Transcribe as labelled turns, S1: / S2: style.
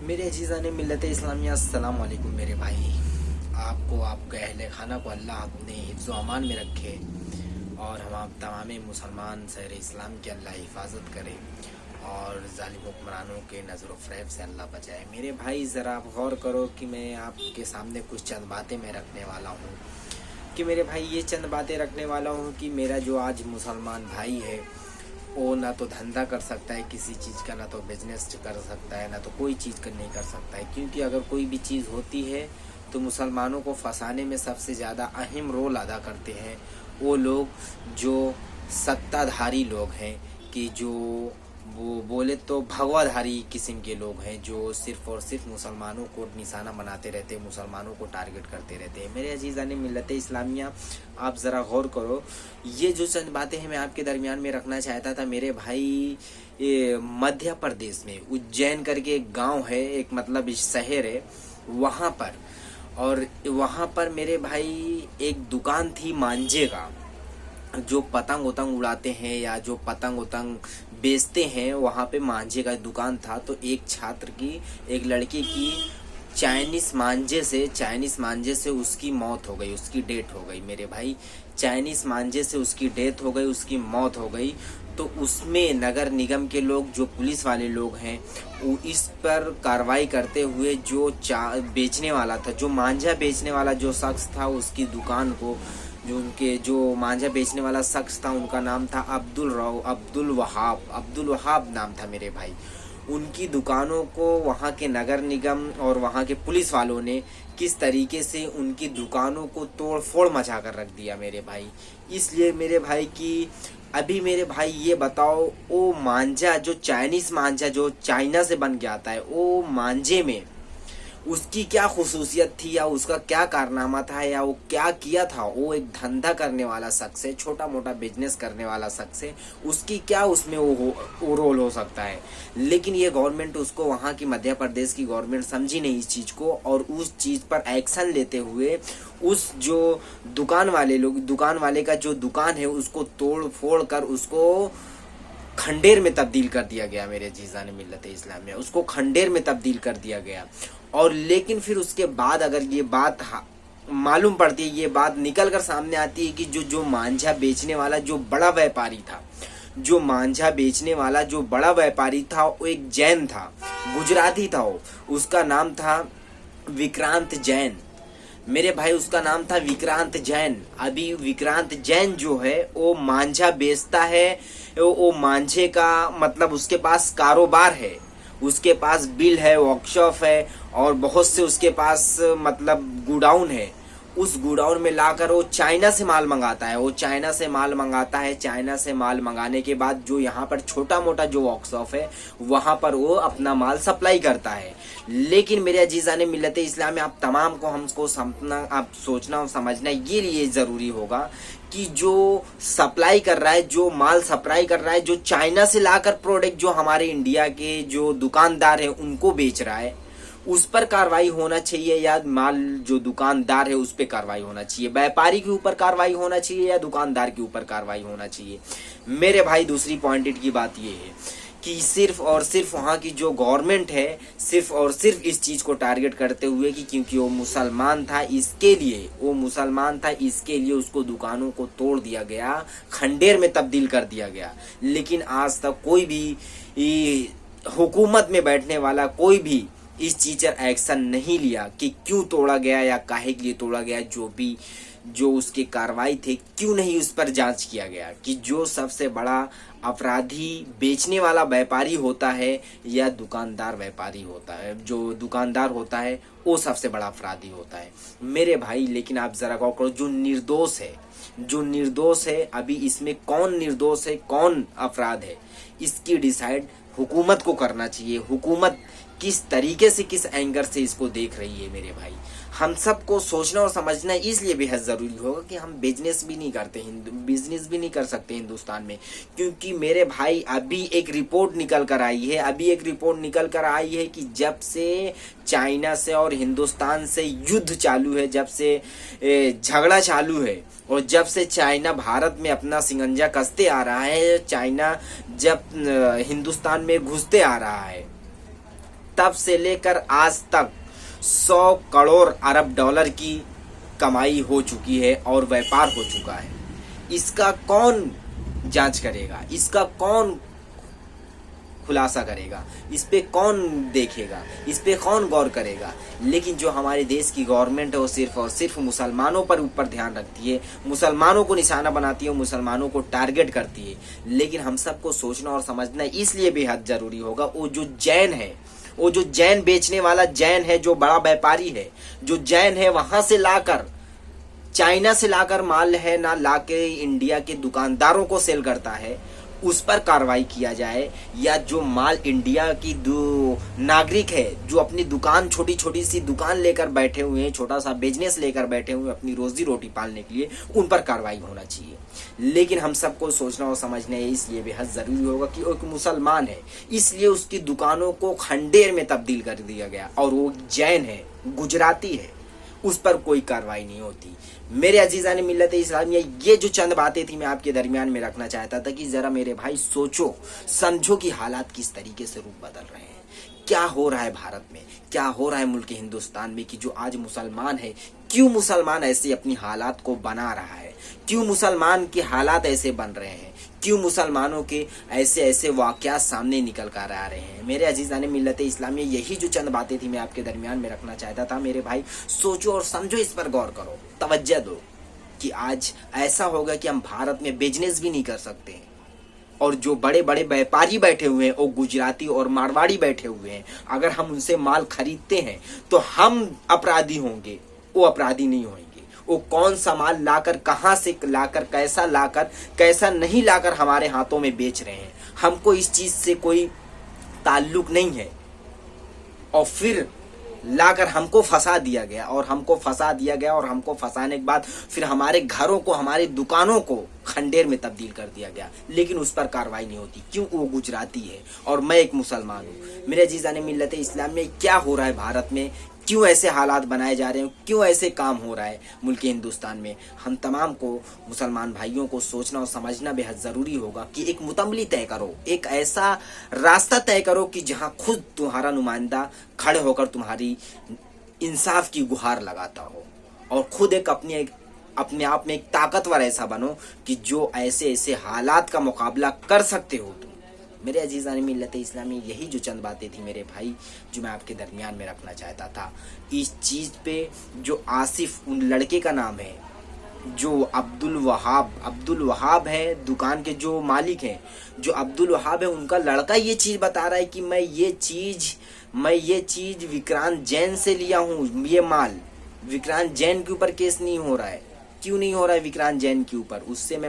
S1: मेरे अजीज़ान मिल्लत इस्लामिया अस्सलाम वालेकुम मेरे भाई। आपको आपके अहले खाना को अल्लाह अपने हिफ्ज़ अमान में रखे और हम आप तमाम मुसलमान शहर इस्लाम की अल्लाह हिफाजत करे और ज़ालिम हुक्मरानों के नज़र फ़रेब से अल्लाह बचाए। मेरे भाई ज़रा आप गौर करो कि मैं आपके सामने कुछ चंद बातें मैं रखने वाला हूँ कि मेरे भाई ये चंद बातें रखने वाला हूँ कि मेरा जो आज मुसलमान भाई है वो ना तो धंधा कर सकता है किसी चीज़ का, ना तो बिजनेस कर सकता है, ना तो कोई चीज़ कर नहीं कर सकता है। क्योंकि अगर कोई भी चीज़ होती है तो मुसलमानों को फंसाने में सबसे ज़्यादा अहम रोल अदा करते हैं वो लोग जो सत्ताधारी लोग हैं, कि जो वो बोले तो भगवाधारी किस्म के लोग हैं जो सिर्फ़ और सिर्फ मुसलमानों को निशाना बनाते रहते हैं, मुसलमानों को टारगेट करते रहते हैं। मेरे अजीज़ान मिल्लत इस्लामिया, आप ज़रा गौर करो, ये जो चंद बातें हैं मैं आपके दरमियान में रखना चाहता था मेरे भाई। ये मध्य प्रदेश में उज्जैन करके एक गांव है, एक मतलब शहर है वहाँ पर, और वहाँ पर मेरे भाई एक दुकान थी मांझे का, जो पतंग उतंग उड़ाते हैं या जो पतंग उतंग बेचते हैं, वहाँ पे मांझे का दुकान था। तो एक छात्र की, एक लड़की की चाइनीज़ मांझे से उसकी मौत हो गई, उसकी डेथ हो गई मेरे भाई। चाइनीज़ मांझे से उसकी डेथ हो गई, उसकी मौत हो गई। तो उसमें नगर निगम के लोग, जो पुलिस वाले लोग हैं, वो इस पर कार्रवाई करते हुए जो बेचने वाला था, जो मांझा बेचने वाला जो शख्स था, उसकी दुकान को, जो मांझा बेचने वाला शख्स था उनका नाम था अब्दुल वहाब नाम था मेरे भाई। उनकी दुकानों को वहाँ के नगर निगम और वहाँ के पुलिस वालों ने किस तरीके से उनकी दुकानों को तोड़ फोड़ मचा कर रख दिया मेरे भाई। इसलिए मेरे भाई कि अभी मेरे भाई ये बताओ, वो मांझा जो चाइनीज़ मांझा जो चाइना से बन के आता है, वो मांझे में उसकी क्या खुसूसियत थी या उसका क्या कारनामा था या वो क्या किया था। वो एक धंधा करने वाला शख्स है, छोटा मोटा बिजनेस करने वाला शख्स है, उसकी क्या उसमें वो रोल हो सकता है। लेकिन ये गवर्नमेंट उसको, वहाँ की मध्य प्रदेश की गवर्नमेंट समझी नहीं इस चीज़ को, और उस चीज़ पर एक्शन लेते हुए उस जो दुकान वाले का जो दुकान है उसको तोड़ फोड़ कर उसको खंडेर में तब्दील कर दिया गया मेरे जीजान मिल्लत इस्लामिया, उसको खंडेर में तब्दील कर दिया गया। और लेकिन फिर उसके बाद अगर ये बात मालूम पड़ती है, ये बात निकल कर सामने आती है कि जो मांझा बेचने वाला जो बड़ा व्यापारी था, जो मांझा बेचने वाला जो बड़ा व्यापारी था, वो एक जैन था, गुजराती था, वो उसका नाम था विक्रांत जैन मेरे भाई, उसका नाम था विक्रांत जैन। अभी विक्रांत जैन जो है वो मांझा बेचता है, वो मांझे का मतलब उसके पास कारोबार है, उसके पास बिल है, वर्कशॉप है, और बहुत से उसके पास मतलब गोडाउन है। उस गोडाउन में लाकर वो चाइना से माल मंगाता है, चाइना से माल मंगाने के बाद जो यहाँ पर छोटा मोटा जो वर्कशॉप है वहाँ पर वो अपना माल सप्लाई करता है। लेकिन मेरे अजीज़ान मिल्लत इस्लाम में आप तमाम को हमको समझना, आप सोचना और समझना ये लिए ज़रूरी होगा कि जो सप्लाई कर रहा है, जो माल सप्लाई कर रहा है, जो चाइना से लाकर प्रोडक्ट जो हमारे इंडिया के जो दुकानदार हैं उनको बेच रहा है, उस पर कार्रवाई होना चाहिए, या माल जो दुकानदार है उस पर कार्रवाई होना चाहिए, व्यापारी के ऊपर कार्रवाई होना चाहिए या दुकानदार के ऊपर कार्रवाई होना चाहिए मेरे भाई। दूसरी पॉइंटेड की बात ये है कि सिर्फ और सिर्फ वहाँ की जो गवर्नमेंट है सिर्फ और सिर्फ इस चीज़ को टारगेट करते हुए कि क्योंकि वो मुसलमान था इसके लिए उसको दुकानों को तोड़ दिया गया, खंडेर में तब्दील कर दिया गया। लेकिन आज तक कोई भी हुकूमत में बैठने वाला कोई भी इस चीज़ पर एक्शन नहीं लिया कि क्यों तोड़ा गया या काहे के लिए तोड़ा गया, जो उसकी कार्रवाई थे क्यों नहीं उस पर जांच किया गया कि जो सबसे बड़ा अपराधी बेचने वाला व्यापारी होता है या दुकानदार व्यापारी होता है, जो दुकानदार होता है वो सबसे बड़ा अपराधी होता है मेरे भाई। लेकिन आप जरा गौर करो, जो निर्दोष है अभी इसमें कौन निर्दोष है कौन अपराध है, इसकी डिसाइड हुकूमत को करना चाहिए। हुकूमत किस तरीके से, किस एंगर से इसको देख रही है मेरे भाई, हम सबको सोचना और समझना इसलिए बेहद ज़रूरी होगा कि हम बिजनेस भी नहीं कर सकते हिंदुस्तान में। क्योंकि मेरे भाई अभी एक रिपोर्ट निकल कर आई है कि जब से चाइना से और हिंदुस्तान से युद्ध चालू है, जब से झगड़ा चालू है और जब से चाइना भारत में अपना सिंगंजा कसते आ रहा है, चाइना जब हिंदुस्तान में घुसते आ रहा है, तब से लेकर आज तक 100 करोड़ अरब डॉलर की कमाई हो चुकी है और व्यापार हो चुका है। इसका कौन जांच करेगा? इसका कौन खुलासा करेगा? इस पे कौन देखेगा? इस पे कौन गौर करेगा? लेकिन जो हमारे देश की गवर्नमेंट है वो सिर्फ और सिर्फ मुसलमानों पर ऊपर ध्यान रखती है, मुसलमानों को निशाना बनाती है, मुसलमानों को टारगेट करती है। लेकिन हम सबको सोचना और समझना इसलिए बेहद जरूरी होगा, वो जो जैन है, वो जो जैन बेचने वाला जैन है, जो बड़ा व्यापारी है, जो जैन है वहां से लाकर, चाइना से लाकर माल है ना लाके इंडिया के दुकानदारों को सेल करता है, उस पर कार्रवाई किया जाए। या जो माल इंडिया की नागरिक है, जो अपनी दुकान, छोटी छोटी सी दुकान लेकर बैठे हुए हैं, छोटा सा बिजनेस लेकर बैठे हुए हैं अपनी रोजी रोटी पालने के लिए, उन पर कार्रवाई होना चाहिए। लेकिन हम सबको सोचना और समझना है इसलिए बेहद जरूरी होगा कि वो एक मुसलमान है, इसलिए उसकी दुकानों को खंडेर में तब्दील कर दिया गया, और वो जैन है, गुजराती है, उस पर कोई कार्रवाई नहीं होती। मेरे अजीज़ान मिल्लत इस्लामिया, ये जो चंद बातें थी मैं आपके दरमियान में रखना चाहता था कि जरा मेरे भाई सोचो समझो कि हालात किस तरीके से रूप बदल रहे हैं, क्या हो रहा है भारत में, क्या हो रहा है मुल्क हिंदुस्तान में, कि जो आज मुसलमान है, क्यों मुसलमान ऐसे अपनी हालात को बना रहा है, क्यों मुसलमान के हालात ऐसे बन रहे हैं, क्यों मुसलमानों के ऐसे ऐसे वाक़यात सामने निकल कर आ रहे हैं। मेरे अजीज़ान मिल्लत इस्लामिया, यही जो चंद बातें थी मैं आपके दरमियान में रखना चाहता था। मेरे भाई सोचो और समझो, इस पर गौर करो, तवज्जो दो कि आज ऐसा होगा कि हम भारत में बिजनेस भी नहीं कर सकते हैं, और जो बड़े बड़े व्यापारी बैठे हुए हैं वो गुजराती और मारवाड़ी बैठे हुए हैं, अगर हम उनसे माल खरीदते हैं तो हम अपराधी होंगे, वो अपराधी नहीं होंगे। वो कौन सा माल लाकर, कहां से लाकर, कैसा नहीं लाकर हमारे हाथों में बेच रहे हैं, हमको इस चीज से कोई ताल्लुक नहीं है, और फिर लाकर हमको फंसा दिया गया, और हमको फंसाने के बाद फिर हमारे घरों को, हमारी दुकानों को खंडेर में तब्दील कर दिया गया, लेकिन उस पर कार्रवाई नहीं होती। क्यों? वो गुजराती है और मैं एक मुसलमान हूँ। मेरे अजीज़ान मिल्लत इस्लाम में क्या हो रहा है भारत में, क्यों ऐसे हालात बनाए जा रहे हैं, क्यों ऐसे काम हो रहा है मुल्क हिंदुस्तान में, हम तमाम को, मुसलमान भाइयों को सोचना और समझना बेहद ज़रूरी होगा कि एक मुतमली तय करो, एक ऐसा रास्ता तय करो कि जहां खुद तुम्हारा नुमाइंदा खड़े होकर तुम्हारी इंसाफ की गुहार लगाता हो, और खुद अपने आप में एक ताकतवर ऐसा बनो कि जो ऐसे ऐसे हालात का मुकाबला कर सकते हो तुम। मेरे अजीज़ान मिल्लत इस्लामी, यही जो चंद बातें थी मेरे भाई जो मैं आपके दरमियान में रखना चाहता था। इस चीज़ पे जो आसिफ, उन लड़के का नाम है, जो अब्दुल वहाब है, दुकान के जो मालिक हैं, जो अब्दुल वहाब है, उनका लड़का ये चीज़ बता रहा है कि मैं ये चीज़ विक्रांत जैन से लिया हूँ। ये माल विक्रांत जैन के ऊपर केस नहीं हो रहा है। क्यों नहीं हो रहा है विक्रांत जैन के ऊपर? उससे मैं